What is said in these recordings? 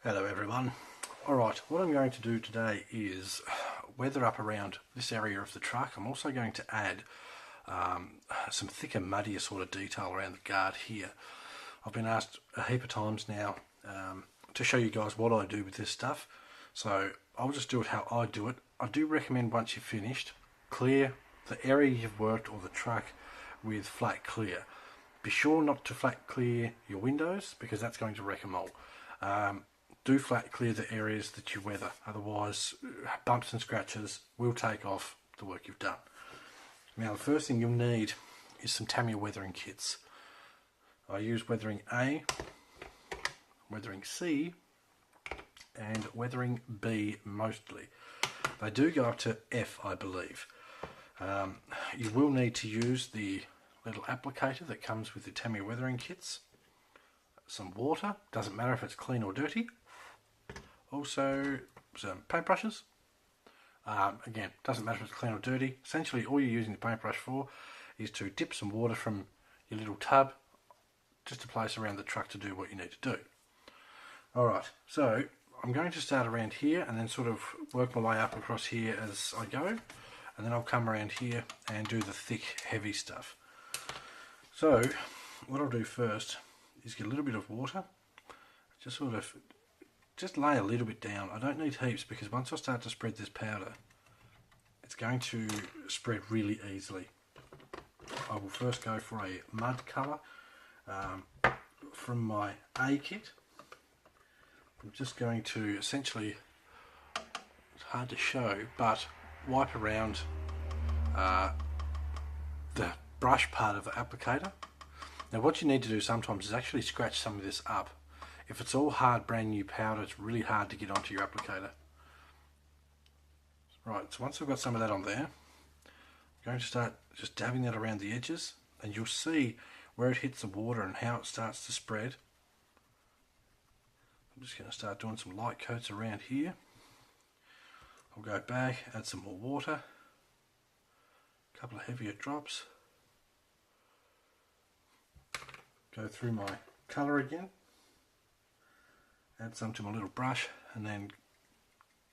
Hello everyone. Alright, what I'm going to do today is weather up around this area of the truck. I'm also going to add some thicker, muddier sort of detail around the guard here. I've been asked a heap of times now to show you guys what I do with this stuff. So I'll just do it how I do it. I do recommend once you've finished, clear the area you've worked or the truck with flat clear. Be sure not to flat clear your windows because that's going to wreck them all. Do flat clear the areas that you weather, otherwise bumps and scratches will take off the work you've done. Now the first thing you'll need is some Tamiya weathering kits. I use weathering A, weathering C and weathering B mostly. They do go up to F, I believe. You will need to use the little applicator that comes with the Tamiya weathering kits. Some water, doesn't matter if it's clean or dirty. Also some paintbrushes. Again, doesn't matter if it's clean or dirty. Essentially all you're using the paintbrush for is to dip some water from your little tub just to place around the truck to do what you need to do. Alright, so I'm going to start around here and then sort of work my way up across here as I go, and then I'll come around here and do the thick, heavy stuff. So what I'll do first is get a little bit of water, just lay a little bit down. I don't need heaps because once I start to spread this powder, it's going to spread really easily. I will first go for a mud colour from my A kit. I'm just going to essentially, it's hard to show, but wipe around the brush part of the applicator. Now what you need to do sometimes is actually scratch some of this up. If it's all hard brand new powder, it's really hard to get onto your applicator. Right, so once I've got some of that on there, I'm going to start just dabbing that around the edges, and you'll see where it hits the water and how it starts to spread. I'm just going to start doing some light coats around here. I'll go back, add some more water, a couple of heavier drops, go through my colour again, add some to my little brush, and then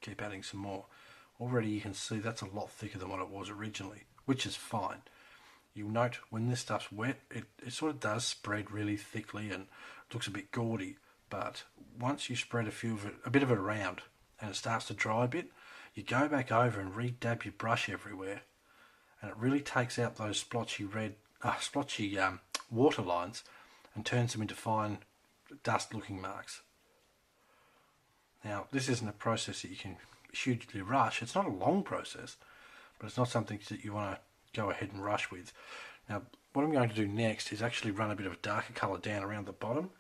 keep adding some more. Already you can see that's a lot thicker than what it was originally, which is fine. You'll note when this stuff's wet, it sort of does spread really thickly and it looks a bit gaudy, but once you spread a bit of it around and it starts to dry a bit, you go back over and re-dab your brush everywhere, and it really takes out those splotchy water lines and turns them into fine dust looking marks. Now this isn't a process that you can hugely rush. It's not a long process, but it's not something that you want to go ahead and rush with. Now what I'm going to do next is actually run a bit of a darker colour down around the bottom.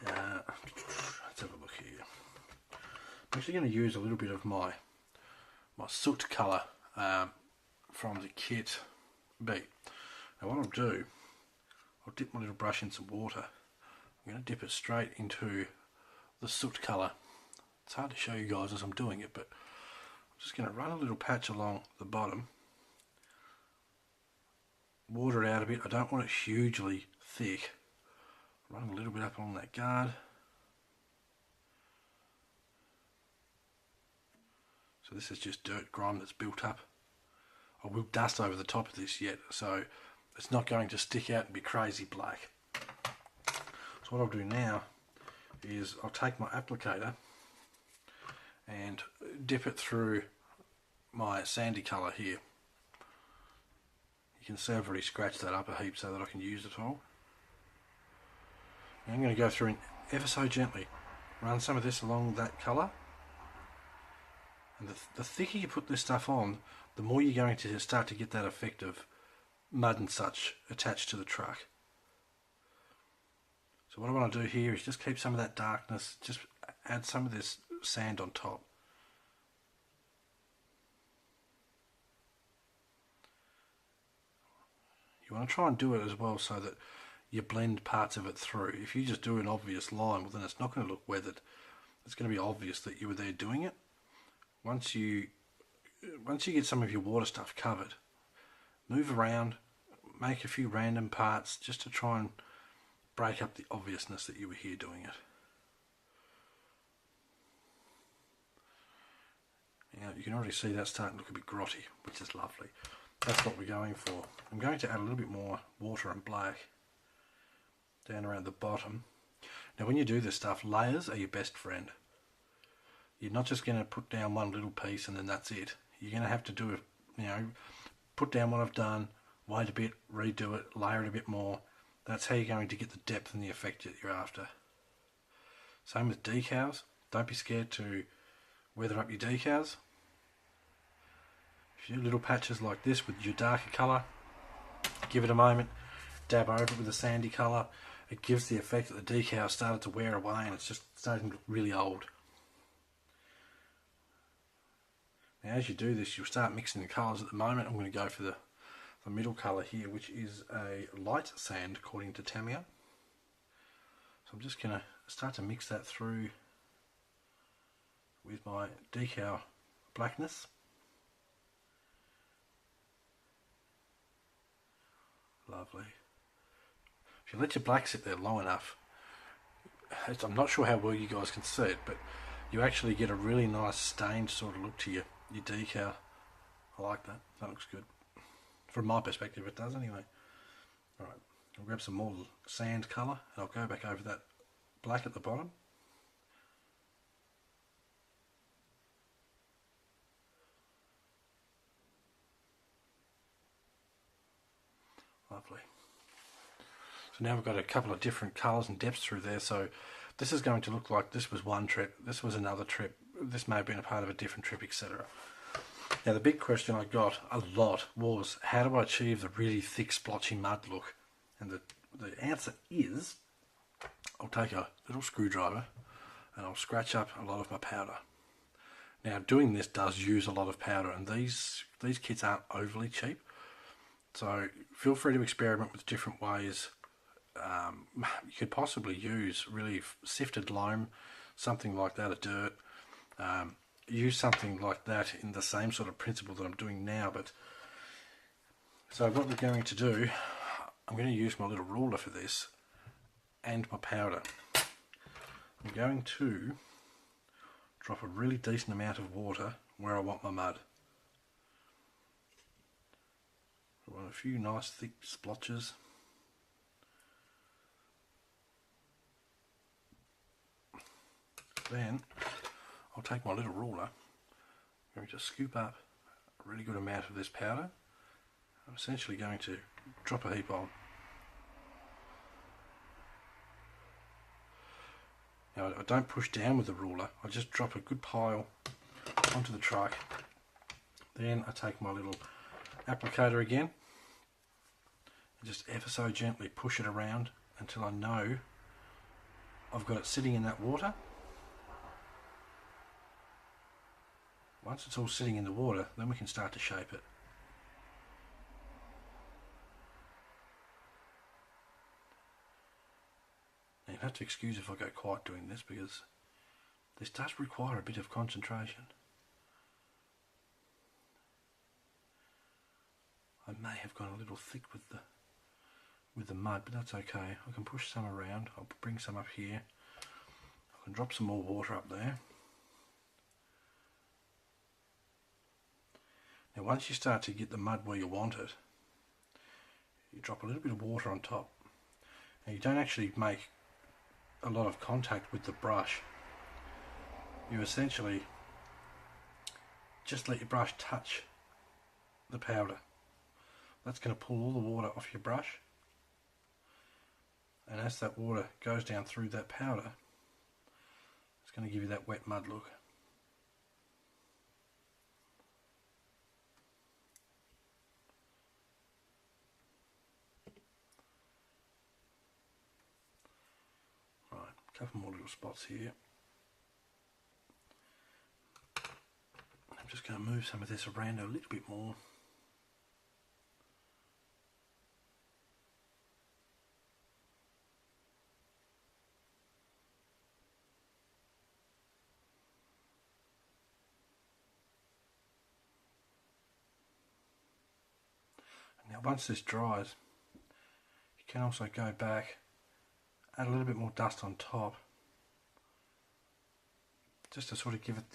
Let's have a look here. I'm actually going to use a little bit of my soot colour from the kit B. Now what I'll do, I'll dip my little brush in some water. I'm going to dip it straight into the soot colour. It's hard to show you guys as I'm doing it, but I'm just going to run a little patch along the bottom, water it out a bit. I don't want it hugely thick. Run a little bit up along that guard. So this is just dirt grime that's built up. I will dust over the top of this yet, so it's not going to stick out and be crazy black. So what I'll do now is I'll take my applicator and dip it through my sandy colour here. You can see I've already scratched that up a heap so that I can use it all. And I'm going to go through and ever so gently run some of this along that colour. And the thicker you put this stuff on, the more you're going to start to get that effect of mud and such attached to the truck. So what I want to do here is just keep some of that darkness, just add some of this sand on top. You want to try and do it as well so that you blend parts of it through. If you just do an obvious line, well then it's not going to look weathered. It's going to be obvious that you were there doing it. Once you get some of your water stuff covered, move around, make a few random parts just to try and break up the obviousness that you were here doing it. Now you can already see that's starting to look a bit grotty, which is lovely. That's what we're going for. I'm going to add a little bit more water and black down around the bottom. Now when you do this stuff, layers are your best friend. You're not just going to put down one little piece and then that's it. You're going to have to do it, you know, put down what I've done, wait a bit, redo it, layer it a bit more. That's how you're going to get the depth and the effect that you're after. Same with decals. Don't be scared to weather up your decals. If you do little patches like this with your darker colour, give it a moment, dab over it with a sandy colour. It gives the effect that the decal started to wear away and it's just starting to look really old. Now as you do this, you'll start mixing the colours. At the moment I'm going to go for the middle colour here, which is a light sand according to Tamiya. So I'm just going to start to mix that through with my decal blackness. Lovely. If you let your black sit there long enough, I'm not sure how well you guys can see it, but you actually get a really nice stained sort of look to your decal. I like that. That looks good. From my perspective it does anyway. Alright, I'll grab some more sand colour and I'll go back over that black at the bottom. Lovely. So now we've got a couple of different colours and depths through there, so this is going to look like this was one trip, this was another trip, this may have been a part of a different trip, etc. Now the big question I got a lot was, how do I achieve the really thick splotchy mud look? And the answer is, I'll take a little screwdriver and I'll scratch up a lot of my powder. Now doing this does use a lot of powder, and these kits aren't overly cheap, so feel free to experiment with different ways. You could possibly use really sifted loam, something like that, a dirt. Use something like that in the same sort of principle that I'm doing now. But so what we're going to do, I'm going to use my little ruler for this and my powder. I'm going to drop a really decent amount of water where I want my mud. I want a few nice thick splotches. Then I'll take my little ruler, I'm going to scoop up a really good amount of this powder. I'm essentially going to drop a heap on. Now I don't push down with the ruler, I just drop a good pile onto the truck. Then I take my little applicator again and just ever so gently push it around until I know I've got it sitting in that water. Once it's all sitting in the water, then we can start to shape it. Now you'll have to excuse if I go quiet doing this, because this does require a bit of concentration. I may have gone a little thick with the mud, but that's okay. I can push some around. I'll bring some up here. I can drop some more water up there. Now once you start to get the mud where you want it, you drop a little bit of water on top. Now you don't actually make a lot of contact with the brush. You essentially just let your brush touch the powder. That's going to pull all the water off your brush, and as that water goes down through that powder, it's going to give you that wet mud look. Right, a couple more little spots here. I'm just going to move some of this around a little bit more. Now once this dries, you can also go back, add a little bit more dust on top, just to sort of give it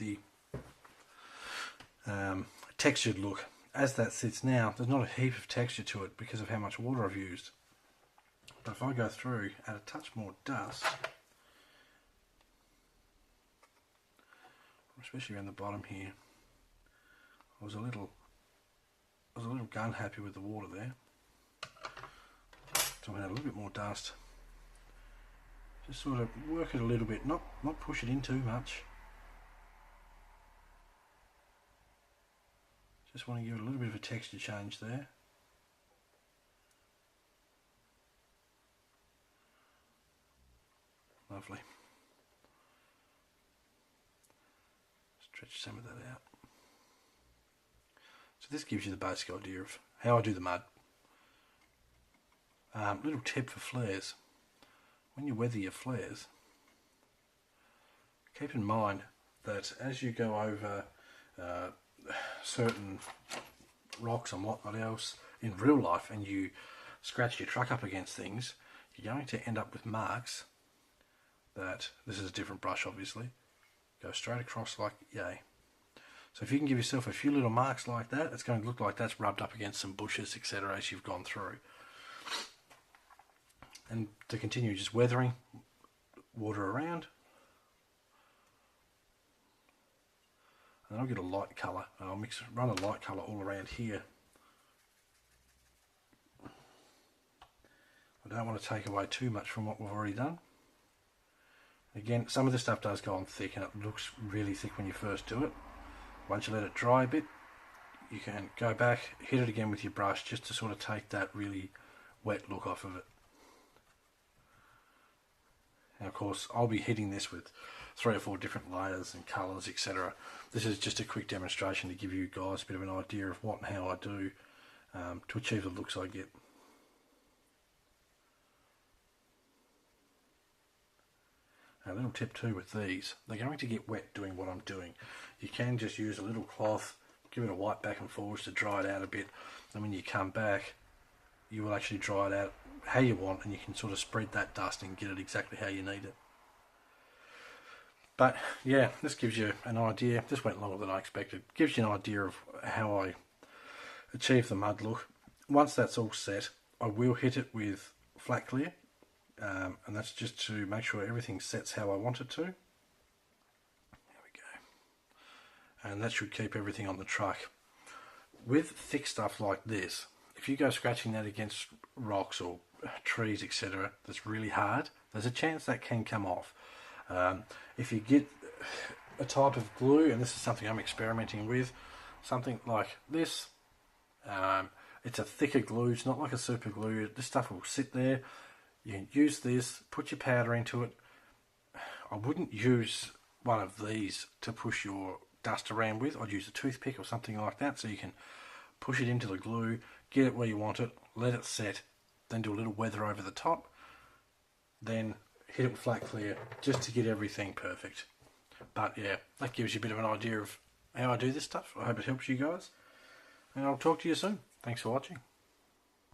textured look. As that sits now, there's not a heap of texture to it because of how much water I've used. But if I go through, add a touch more dust, especially around the bottom here, I was a little gun happy with the water there. So I'm going to add a little bit more dust. Just sort of work it a little bit, not push it in too much. Just want to give it a little bit of a texture change there. Lovely. Stretch some of that out. So this gives you the basic idea of how I do the mud. Little tip for flares. When you weather your flares, keep in mind that as you go over certain rocks and whatnot else in real life and you scratch your truck up against things, you're going to end up with marks that, this is a different brush obviously, go straight across like yay. So if you can give yourself a few little marks like that, it's going to look like that's rubbed up against some bushes, etc. as you've gone through. And to continue just weathering, water around. And I'll get a light colour. I'll run a light colour all around here. I don't want to take away too much from what we've already done. Again, some of this stuff does go on thick and it looks really thick when you first do it. Once you let it dry a bit, you can go back, hit it again with your brush just to sort of take that really wet look off of it. And of course, I'll be hitting this with 3 or 4 different layers and colours, etc. This is just a quick demonstration to give you guys a bit of an idea of what and how I do to achieve the looks I get. A little tip too with these, they're going to get wet doing what I'm doing. You can just use a little cloth, give it a wipe back and forwards to dry it out a bit, and when you come back you will actually dry it out how you want and you can sort of spread that dust and get it exactly how you need it. But yeah, this gives you an idea. This went longer than I expected. Gives you an idea of how I achieve the mud look. Once that's all set, I will hit it with flat clear, and that's just to make sure everything sets how I want it to. There we go. And that should keep everything on the truck. With thick stuff like this, if you go scratching that against rocks or trees, etc., that's really hard, there's a chance that can come off. If you get a type of glue, and this is something I'm experimenting with, something like this, it's a thicker glue, it's not like a super glue, this stuff will sit there, you can use this, put your powder into it. I wouldn't use one of these to push your dust around with, I'd use a toothpick or something like that so you can push it into the glue, get it where you want it, let it set, then do a little weather over the top, then hit it with flat clear just to get everything perfect. But yeah, that gives you a bit of an idea of how I do this stuff. I hope it helps you guys, and I'll talk to you soon. Thanks for watching.